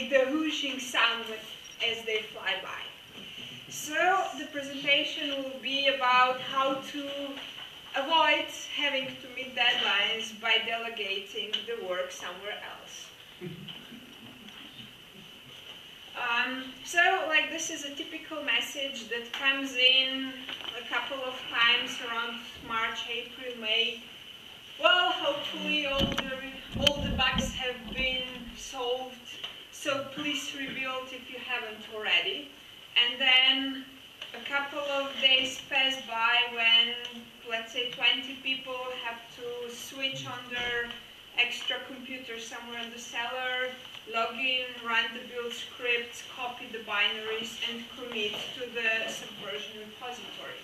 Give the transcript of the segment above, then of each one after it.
make the whooshing sound as they fly by. So the presentation will be about how to avoid having to meet deadlines by delegating the work somewhere else. So, like, this is a typical message that comes in a couple of times around March, April, May. Well, hopefully all the bugs have been solved, so please rebuild if you haven't already. And then a couple of days pass by when, let's say, 20 people have to switch on their extra computer somewhere in the cellar, log in, run the build scripts, copy the binaries, and commit to the Subversion repository.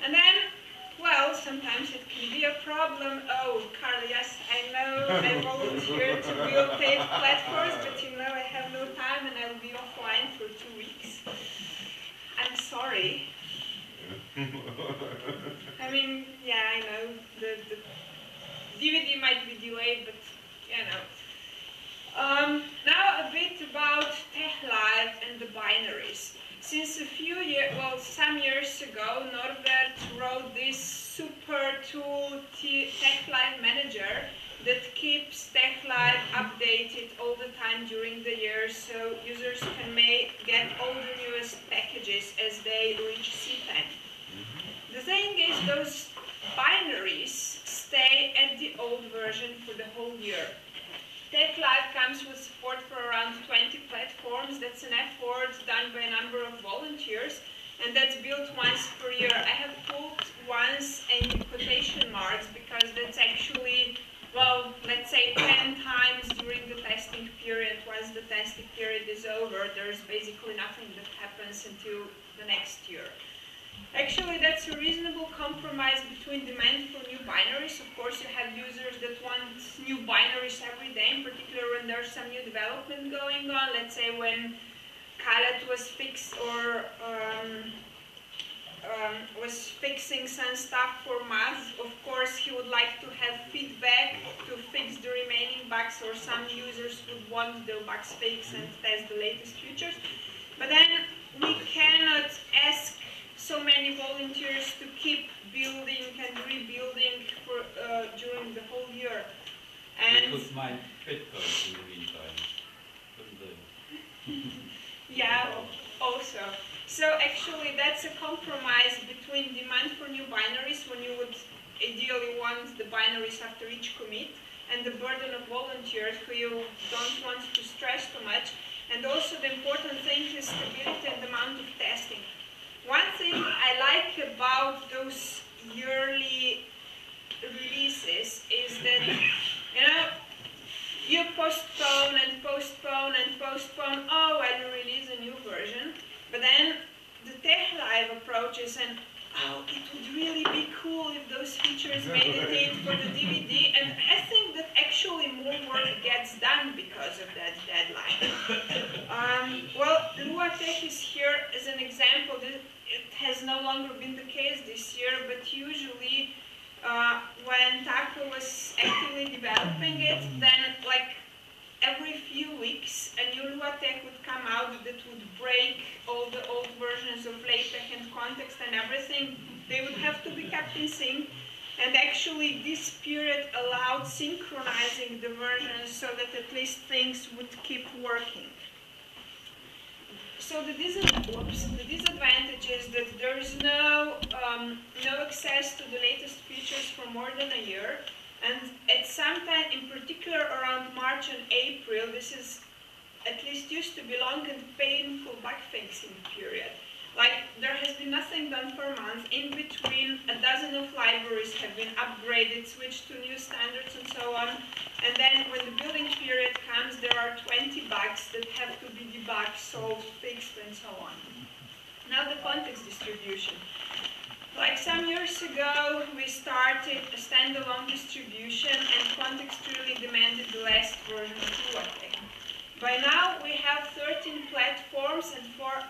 And then, well, sometimes it can be a problem. Oh, Carl, yes, I know I volunteered to build paid platforms, but you know I have no time and I'll be offline for 2 weeks. I'm sorry. I mean, yeah, I know the DVD might be delayed, but you know. Now a bit about TechLive and the binaries. Since some years ago, Norbert wrote this super tool, TechLive Manager, that keeps TechLive updated all the time during the year, so users can get all the newest packages as they reach C10. The thing is, those binaries stay at the old version for the whole year. TechLive comes with support for around 20 platforms. That's an effort done by a number of volunteers, and that's built once per year. I have put once in quotation marks because that's actually, well, let's say 10 times during the testing period. Once the testing period is over, there's basically nothing that happens until the next year. Actually, that's a reasonable compromise between demand for new binaries. Of course, you have users that want new binaries every day, in particular when there's some new development going on. Let's say when Khaled was was fixing some stuff for math. Of course, he would like to have feedback to fix the remaining bugs, or some users would want their bugs fixed and test the latest features. But then we cannot ask so many volunteers to keep building and rebuilding during the whole year. And they could mine Bitcoin in the meantime, couldn't they? Yeah, also. So actually that's a compromise between demand for new binaries, when you would ideally want the binaries after each commit, and the burden of volunteers who you don't want to stress too much. And also the important thing is stability and the amount of testing. One thing I like about those yearly releases is that, you know, you postpone and postpone and postpone, oh, I'll release a new version, but then the TechLive approaches and, oh, it would really be cool if those features made it in for the DVD, and I think that actually more work gets done because of that deadline. Well, Lua Tech is here as an example. It has no longer been the case this year, but usually when Taco was actively developing it, then like every few weeks a new Lua Tech would come out that would break all the old versions of LaTeX and context and everything. They would have to be kept in sync, and actually this period allowed synchronizing the versions so that at least things would keep working. So the disadvantage is that there is no access to the latest features for more than a year, and at some time, in particular around March and April, this is at least used to be long and painful bug fixing period. Like, there has been nothing done for a month. In between, a dozen of libraries have been upgraded, switched to new standards, and so on. And then when the building period comes, there are 20 bugs that have to be debugged, solved, fixed, and so on. Now the context distribution. Like some years ago, we started a standalone distribution, and context really demanded the last version of LaTeX. By now, we have 13 platforms and 5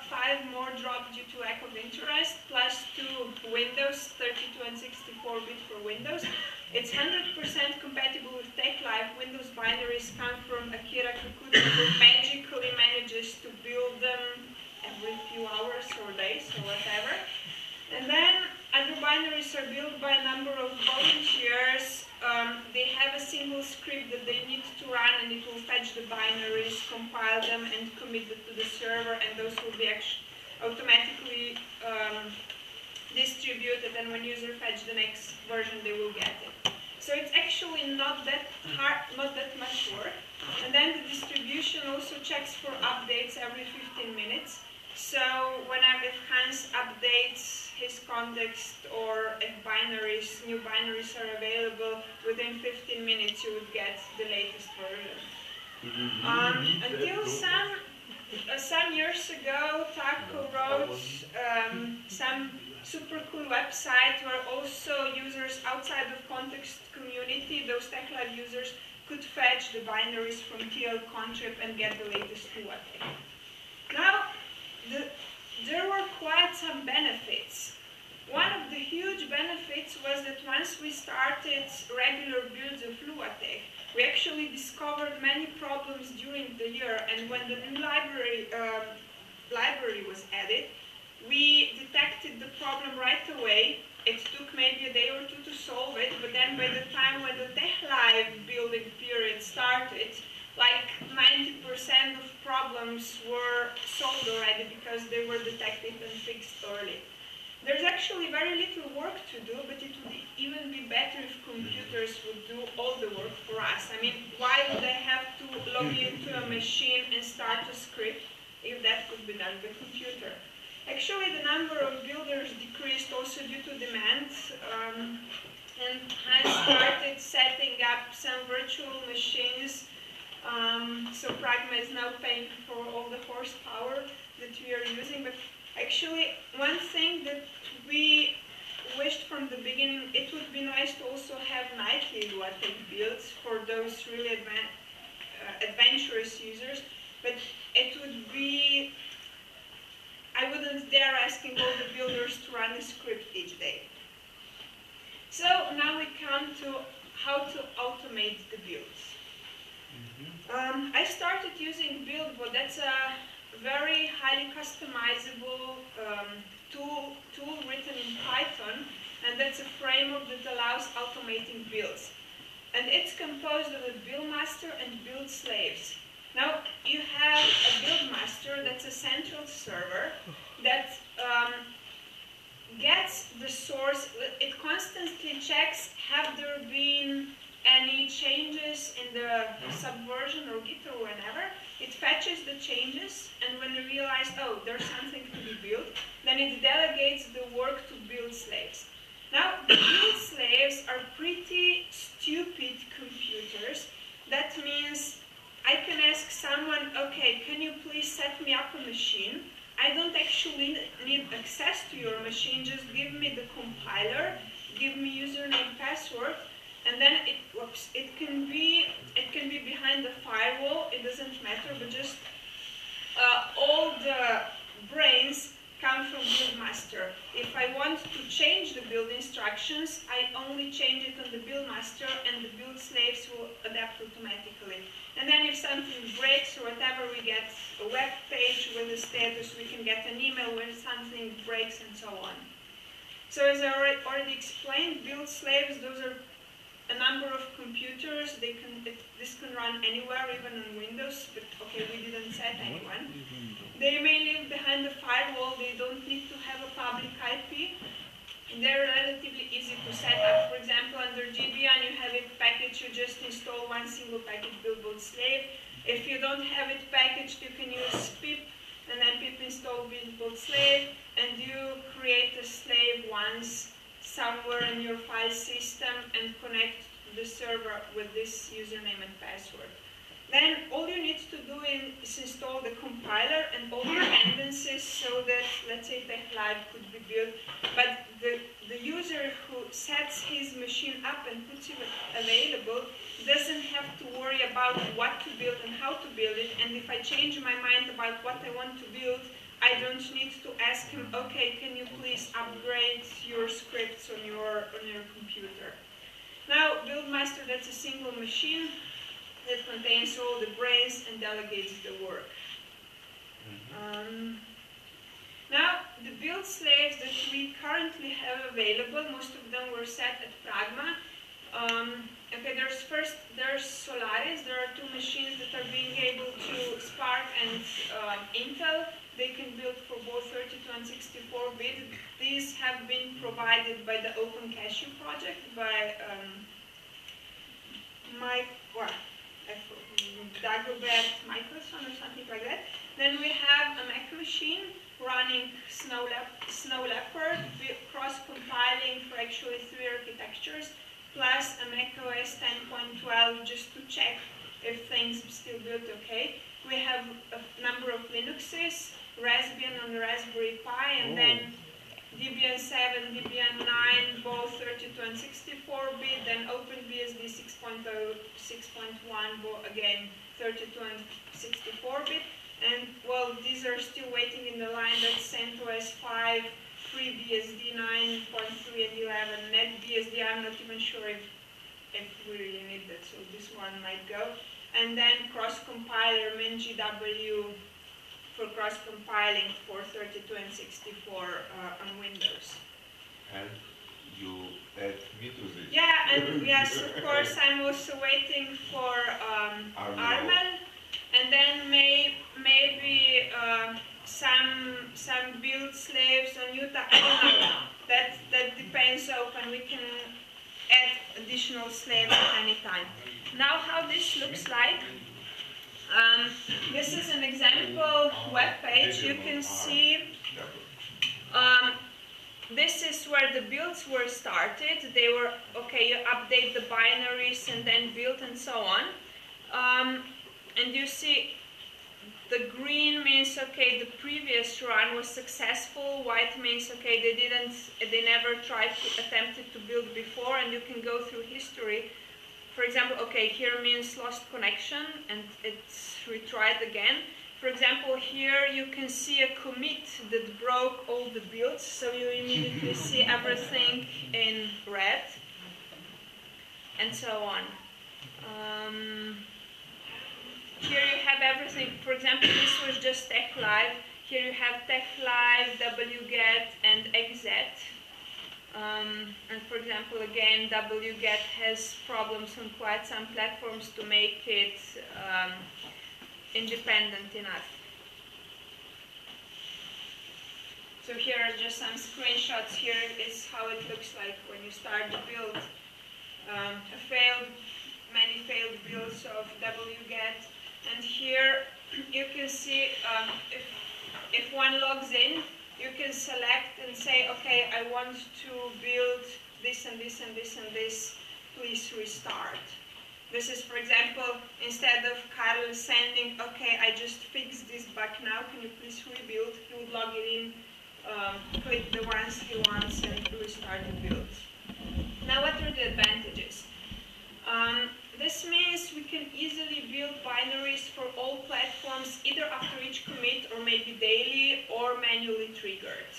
more dropped due to lack of interest, plus 2 Windows, 32 and 64-bit for Windows. It's 100% compatible with TechLive. Windows binaries come from Akira Kakuta, who magically manages to build them every few hours or days or whatever. And then other binaries are built by a number of volunteers. They have a single script that they need to run, and it will fetch the binaries, compile them, and commit them to the server, and those will be automatically distributed, and when user fetch the next version, they will get it. So it's actually not that hard, not that much work. And then the distribution also checks for updates every 15 minutes. So whenever if Hans updates his context, or if new binaries are available, within 15 minutes you would get the latest version. Until some years ago, Taco wrote some super cool website where also users outside of context community, those TechLive users, could fetch the binaries from TL contrib and get the latest UAT. Now, there were quite some benefits. One of the huge benefits was that once we started regular builds of LuaTech, we actually discovered many problems during the year, and when the new library was added, we detected the problem right away. It took maybe a day or two to solve it, but then by the time when the TechLive building period started, like 90% of problems were solved already because they were detected and fixed early. There's actually very little work to do, but it would even be better if computers would do all the work for us. I mean, why would I have to log into a machine and start a script if that could be done by computer? Actually, the number of builders decreased also due to demand, and Hans started setting up some virtual machines. So Pragma is now paying for all the horsepower that we are using. But actually, one thing that we wished from the beginning, it would be nice to also have nightly LuaTech builds for those really adventurous users. But it would be, I wouldn't dare asking all the builders to run a script each day. So now we come to how to automate the builds. I started using BuildBot. That's a very highly customizable tool written in Python, and that's a framework that allows automating builds. And it's composed of a build master and build slaves. Now, you have a build master that's a central server that gets the source. It constantly checks, have there been any changes in the subversion or Git or whenever. It fetches the changes, and when it realizes, oh, there's something to be built, then it delegates the work to build slaves. Now, the build slaves are pretty stupid computers. That means I can ask someone, okay, can you please set me up a machine? I don't actually need access to your machine, just give me the compiler, give me username, password, and then it can be behind the firewall, it doesn't matter, but just all the brains come from build master. If I want to change the build instructions, I only change it on the build master, and the build slaves will adapt automatically. And then if something breaks or whatever, we get a web page with a status, we can get an email when something breaks, and so on. So as I already explained, build slaves, those are a number of computers. This can run anywhere, even on Windows, but okay, we didn't set anyone. They may live behind the firewall, they don't need to have a public IP. And they're relatively easy to set up. For example, under Debian, you have it packaged, you just install one single package BuildBot slave. If you don't have it packaged, you can use pip, and then pip install BuildBot slave, and you create a slave once somewhere in your file system and connect to the server with this username and password. Then all you need to do is install the compiler and all the dependencies so that, let's say, TechLive could be built. But the user who sets his machine up and puts it available doesn't have to worry about what to build and how to build it, and if I change my mind about what I want to build, I don't need to ask him, okay, can you please upgrade your scripts on your computer. Now, Buildmaster, that's a single machine that contains all the brains and delegates the work. Now, the build slaves that we currently have available, most of them were set at Pragma. Okay, there's Solaris. There are two machines that are being able to Spark and Intel. They can build for both 32 and 64-bit. These have been provided by the Open Cashew project by Dagobert Michelson or something like that. Then we have a Mac machine running Snow Leopard, cross-compiling for actually 3 architectures, plus a Mac OS 10.12 just to check if things still build okay. We have a number of Linuxes, Raspbian on the Raspberry Pi, and then Debian 7, Debian 9, both 32 and 64-bit, then OpenBSD 6.0, 6.1, again 32 and 64-bit. And, well, these are still waiting in the line. That's CentOS 5, FreeBSD 9.3 and 11, NetBSD. I'm not even sure if we really need that, so this one might go. And then cross-compiler MinGW for cross-compiling for 32 and 64 on Windows. And you add me to this? Yeah, and yes, of course, I'm also waiting for Armel. And then maybe some build slaves on Utah. I don't know. That depends open. We can add additional slaves at any time. Now, how this looks like. This is an example web page. You can see this is where the builds were started. They were, okay, you update the binaries and then build and so on. And you see the green means, okay, the previous run was successful. White means, okay, they never tried to attempted to build before, and you can go through history. For example, okay, here means lost connection, and it's retried again. For example, here you can see a commit that broke all the builds, so you immediately see everything in red, and so on. Here you have everything. For example, this was just TechLive. Here you have TechLive, wget, and xz. And for example, again, wget has problems on quite some platforms to make it independent enough. So here are just some screenshots. Here is how it looks like when you start the build. Many failed builds of wget. And here you can see if one logs in, you can select and say, okay, I want to build this and this and this and this, please restart. This is, for example, instead of Karl sending, okay, I just fixed this bug now, can you please rebuild? He would log it in, click the ones he wants, and restart the build. Now, what are the advantages? This means we can easily build binaries for all platforms, either after each commit or maybe daily or manually triggered.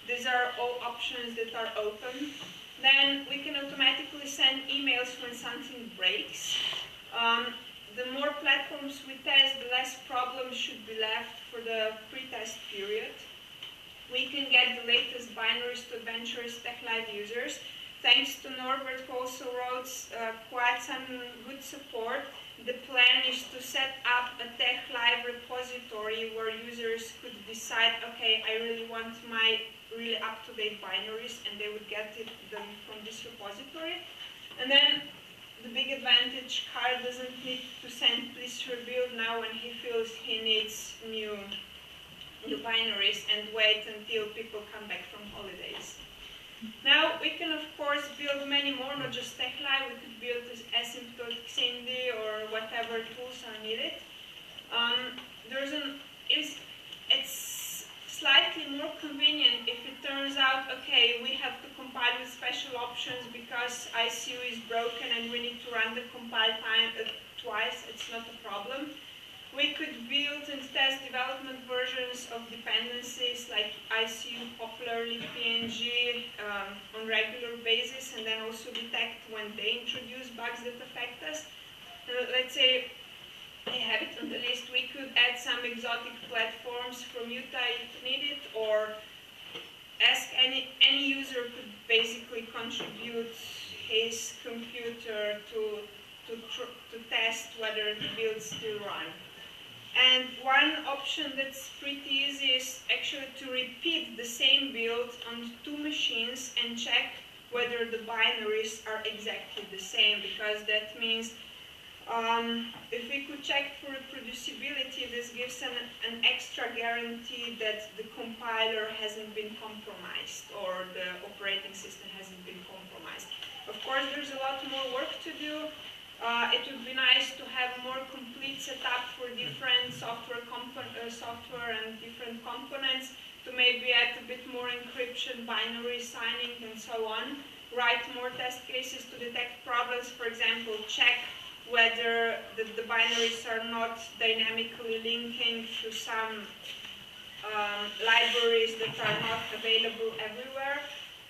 These are all options that are open. Then we can automatically send emails when something breaks. The more platforms we test, the less problems should be left for the pre-test period. We can get the latest binaries to adventurous TechLive users. Thanks to Norbert, who also wrote quite some good support. The plan is to set up a TechLive repository where users could decide, okay, I really want my really up-to-date binaries, and they would get them from this repository. And then the big advantage, Karl doesn't need to send please rebuild now when he feels he needs new binaries and wait until people come back from holidays. Now, we can, of course, build many more, not just TechLive. We could build this asymptotic Cindy or whatever tools are needed. It's slightly more convenient if it turns out, okay, we have to compile with special options because ICU is broken and we need to run the compile time twice, it's not a problem. We could build and test development versions of dependencies like ICU, popularly PNG, on regular basis, and then also detect when they introduce bugs that affect us. Let's say I have it on the list, we could add some exotic platforms from Utah if needed, or ask any user could basically contribute his computer to test whether the builds still run. And one option that's pretty easy is actually to repeat the same build on 2 machines and check whether the binaries are exactly the same, because that means if we could check for reproducibility, this gives an extra guarantee that the compiler hasn't been compromised or the operating system hasn't been compromised. Of course, there's a lot more work to do. It would be nice to have more complete setup for different software and different components, to maybe add a bit more encryption, binary signing, and so on. Write more test cases to detect problems. For example, check whether the binaries are not dynamically linking to some libraries that are not available everywhere.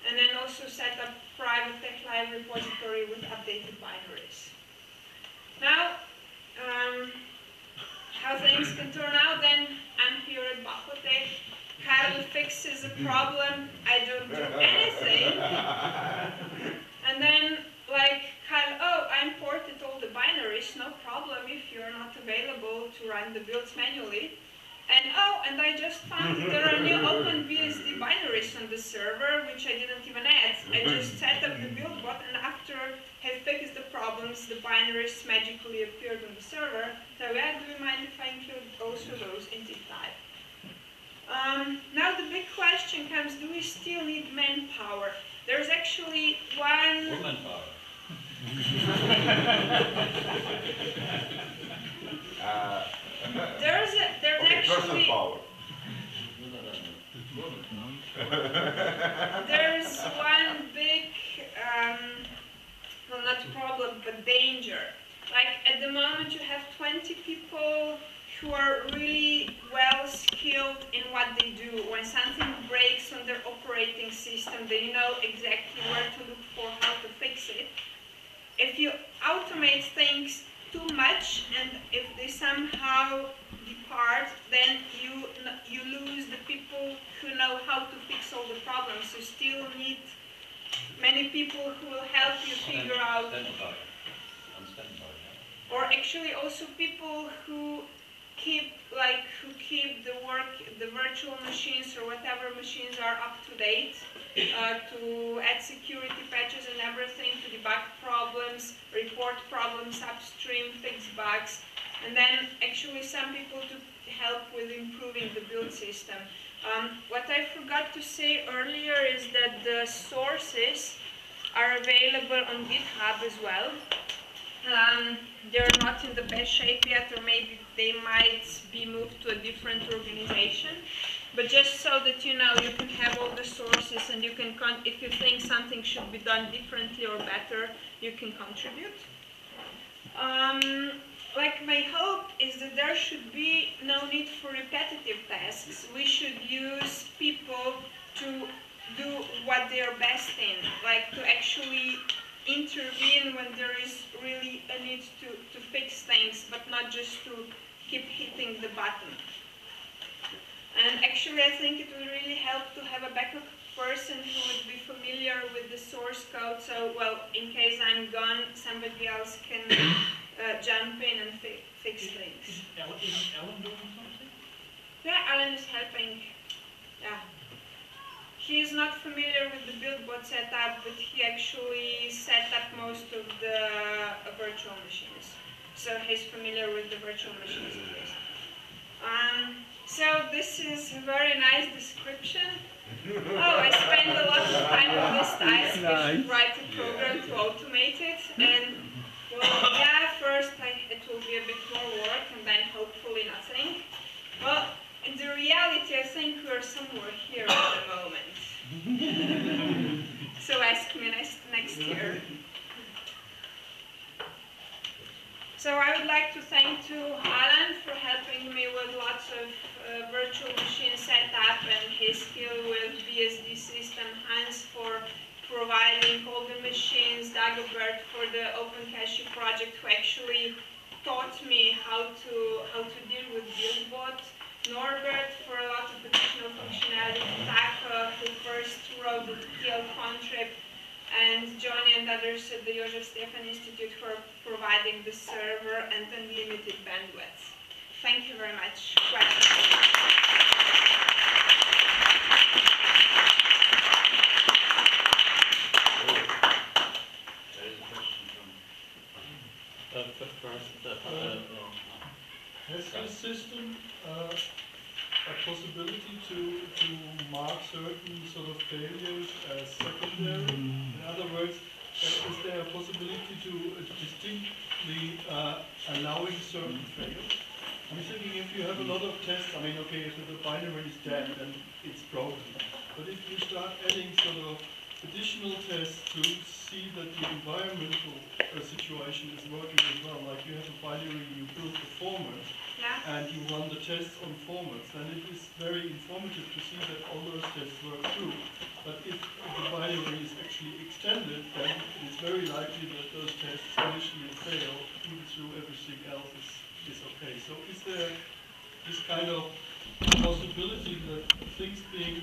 And then also set up private TeX repository with updated binaries. Now, how things can turn out then, I'm here at Bachote. Kyle fixes a problem, I don't do anything. And then, like, Kyle, oh, I imported all the binaries, no problem if you're not available to run the builds manually. And oh, and I just found that there are new OpenBSD binaries on the server, which I didn't even add. I just set up the build bot, and after I fixed the problems, the binaries magically appeared on the server. So yeah, do you mind if I include also those in zip type? Now the big question comes, do we still need manpower? There's actually one... Womanpower. There's actually... power. There's one big, well, not problem, but danger. Like, at the moment you have 20 people who are really well skilled in what they do. When something breaks on their operating system, they know exactly where to look for, how to fix it. If you automate things too much, and if they somehow depart, then you lose the people who know how to fix all the problems. You still need many people who will help you figure out. Or actually also people who keep the virtual machines or whatever machines are up to date, to add security patches and everything, to debug problems, report problems upstream, fix bugs, and then actually some people to help with improving the build system. What I forgot to say earlier is that the sources are available on GitHub as well. They're not in the best shape yet, or maybe they might be moved to a different organization. But just so that you know, you can have all the sources, and you can, if you think something should be done differently or better, you can contribute. Like, my hope is that there should be no need for repetitive tasks. We should use people to do what they are best in, like to actually intervene when there is really a need to fix things, but not just to keep hitting the button. And actually, I think it would really help to have a backup person who would be familiar with the source code, so, well, in case I'm gone, somebody else can jump in and fix things. Is Alan doing something? Yeah, Alan is helping. Yeah. He is not familiar with the build bot setup, but he actually set up most of the virtual machines. So he's familiar with the virtual machines at least. So this is a very nice description. Oh, I spend a lot of time on this task. I should write a program to automate it. And, well, yeah, first it will be a bit more work, and then hopefully nothing. Well, in the reality, I think we're somewhere here at the moment. So ask me next year. So I would like to thank to Alan for helping me with lots of virtual machine setup and his skill with BSD system, Hans for providing all the machines, Dagobert for the OpenCache project who actually taught me how to deal with BuildBot, Norbert for a lot of additional functionality, Taka who first wrote the TL contrib, and Johnny and others at the Joseph Stefan Institute for providing the server and unlimited bandwidth. Thank you very much. Has the system a possibility to mark certain sort of failures as secondary? In other words, is there a possibility to distinctly allowing certain fails? I'm thinking if you have a lot of tests, I mean, okay, if the binary is dead, then it's broken. But if you start adding sort of additional tests to see that the environmental situation is working as well, like you have a binary, you build the formats, and you run the tests on formats, then it is very informative to see that all those tests work through. But if the binary is actually extended, then it is very likely that those tests initially fail, even through everything else is okay. So is there this kind of possibility that things being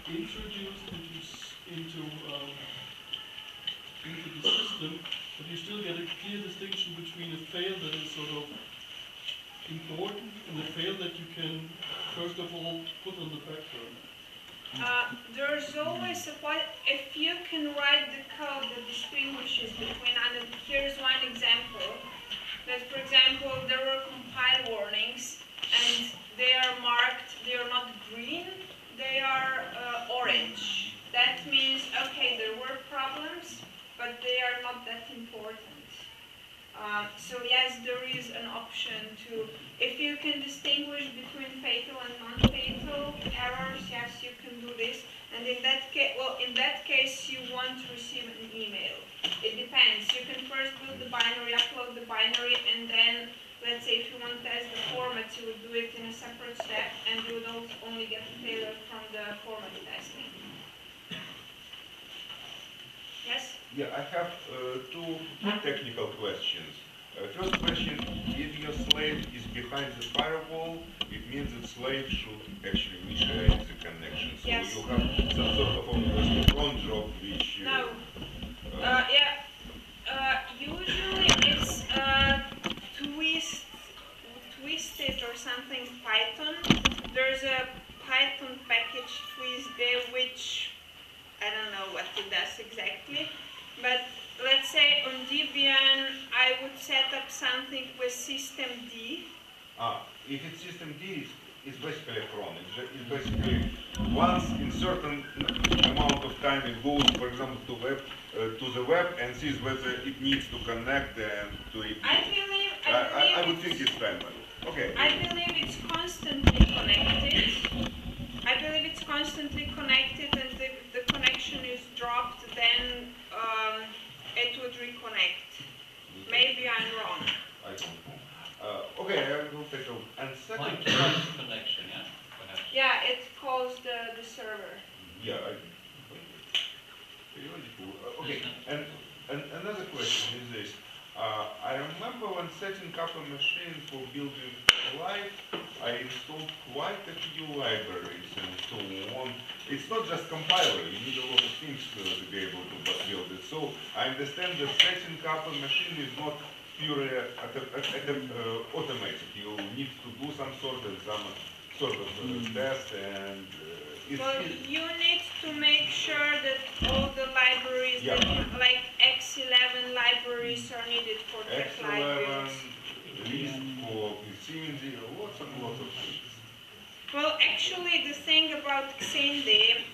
introduced into the system, but you still get a clear distinction between a fail that is sort of important and a fail that you can, first of all, put on the back burner? There's always a point, if you can write the code that distinguishes between, and here's one example, that for example, there were compile warnings, and they are marked, they are not green, they are orange. That means, okay, there were problems, but they are not that important. So yes, there is an option to, if you can distinguish between fatal and non-fatal errors, yes, you can do this. And in that case, well, in that case, you won't receive an email. It depends. You can first build the binary, upload the binary, and then, let's say, if you want to test the formats, you would do it in a separate step, and you would only get the failure from the format testing. Yes? Yeah, I have two technical questions. First question, if your slave is behind the firewall, it means that slave should actually initiate the connection. So yes. You have some sort of a cron job which... No. Usually it's twisted or something Python. There's a Python package twist there which I don't know what it does exactly, but let's say on Debian I would set up something with system D. If it's system D, it's basically a cron. It's basically once in certain amount of time it goes, for example, to the web and sees whether it needs to connect and to it. I would think it's timer. Okay. I believe it's constantly connected. And if the connection is dropped, then it would reconnect. Maybe I'm wrong. I don't know. Okay, I will take a... And second... connection, yeah? Perhaps. Yeah, it calls the server. Yeah, okay, and another question is this. I remember when setting up a machine for building live, I installed quite a few libraries and so on. It's not just compiler, you need a lot of things to be able to build it. So I understand that setting up a machine is not purely automatic. You need to do some sort of test and... Well, you need to make sure that all the libraries, yeah. Like X11 libraries are needed for tech libraries. X11, list for Xindi, lots and lots of things. Well, actually, the thing about Xindi,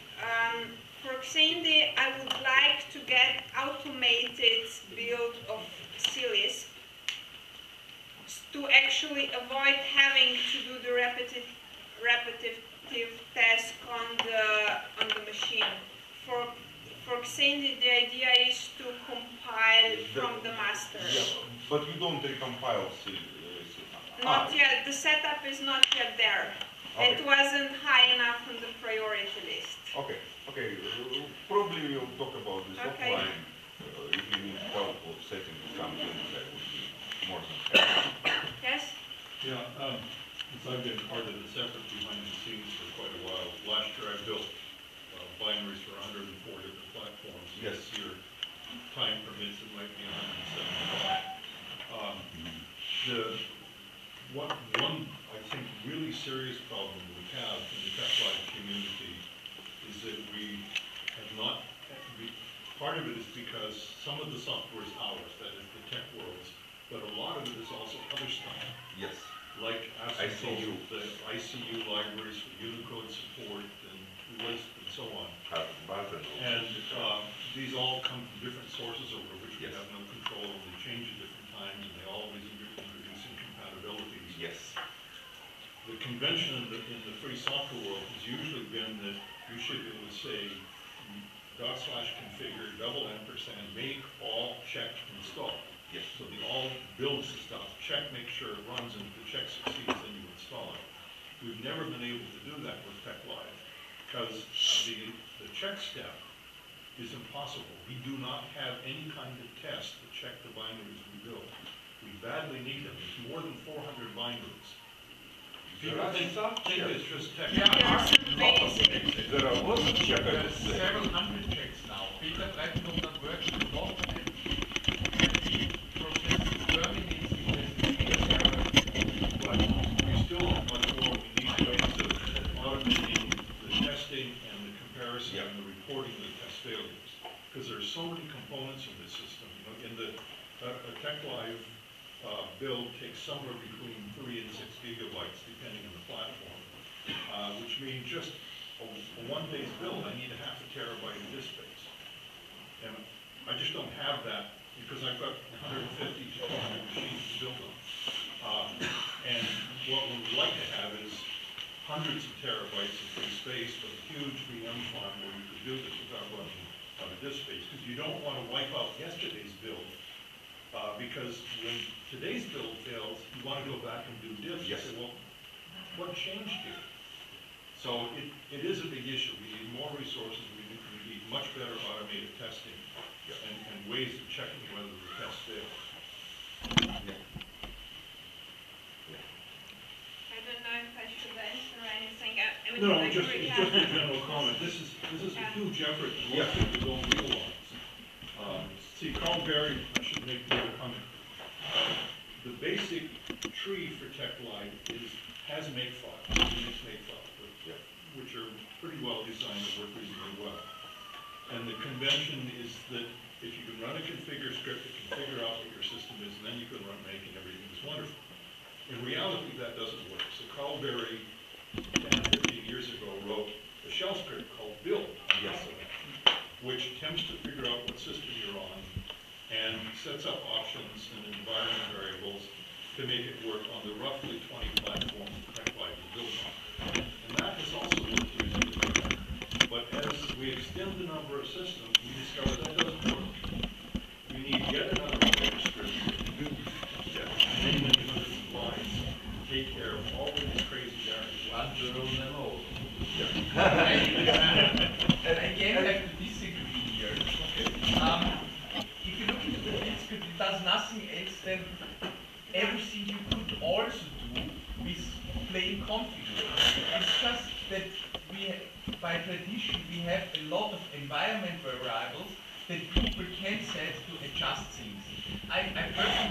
for Xindi, I would like to get automated build of CLISP to actually avoid having to do the repetitive task on the machine. For For Xindi, the idea is to compile from the master. Yeah, but you don't recompile Not yet. The setup is not yet there. Okay. It wasn't high enough on the priority list. Okay, okay. Probably we'll talk about this Okay. offline. If you need help with setting something, that would be more than happy. Yes? Yeah, since I've been part of this effort behind the scenes for quite a while, last year I built binaries for 104 different platforms. Yes. This year, time permits, it might be 175. One, I think, really serious problem we have in the TechLive community is that we have not, part of it is because some of the software is ours, that is the tech world's, but a lot of it is also other stuff. Yes. Like ICU. the ICU libraries for Unicode support and Lisp and so on. And these all come from different sources over which we Yes. have no control, and they change at different times, and they always introduce incompatibilities. Yes. The convention in the free software world has usually been that you should be able to say /configure & make all check install. Yes. So the all builds the stuff, check, make sure it runs, and if the check succeeds, then you install it. We've never been able to do that with TechLive because the check step is impossible. We do not have any kind of test to check the binaries we build. We badly need them. There's more than 400 binaries. People think it's just tech. There are some basic. There are lots of checkers. Several hundred checks now. Beta platform not working a lot, and the process terminates But we still have much more. We need ways of automating the testing and the comparison and the reporting of the test failures. Because there are so many components in this system. You know, in the a TechLive build takes somewhere between 3 and 6 gigabytes, depending on the platform, which means just a one-day's build, I need a half a terabyte of disk space. And I just don't have that because I've got 150 to 200 machines to build on. And what we would like to have is hundreds of terabytes of free space with a huge VM farm where you could do this without running out of disk space, because you don't want to wipe out yesterday's build. Because when today's build fails, you want to go back and do diff. Yes. You say, well, what changed here? So it is a big issue. We need more resources. We need much better automated testing and ways of checking whether the test fails. Yeah. I don't know if I should answer anything. I mean, No, like, just yeah. a general comment. This is a huge effort that most people don't realize. See, Carl Berry, I should make the other comment. The basic tree for TechLive has makefiles, Unix makefiles, which are pretty well designed and work reasonably well. And the convention is that if you can run a configure script that can figure out what your system is, and then you can run make and everything is wonderful. In reality, that doesn't work. So Carl Berry, 10, 15 years ago, wrote a shell script called build on top of that, which attempts to figure out what system you're on and sets up options and environment variables to make it work on the roughly 20 platforms that TechLive is built on. And that has also worked reasonably. But as we extend the number of systems, we discover that doesn't work. We need yet another configure script to do many, many hundreds of lines to take care of all of these crazy variables. one to rule them all. And Again, I have to disagree here. If you look into the build script, it does nothing else than everything you could also do with plain configure. It's just that by tradition, we have a lot of environment variables that people can set to adjust things. I personally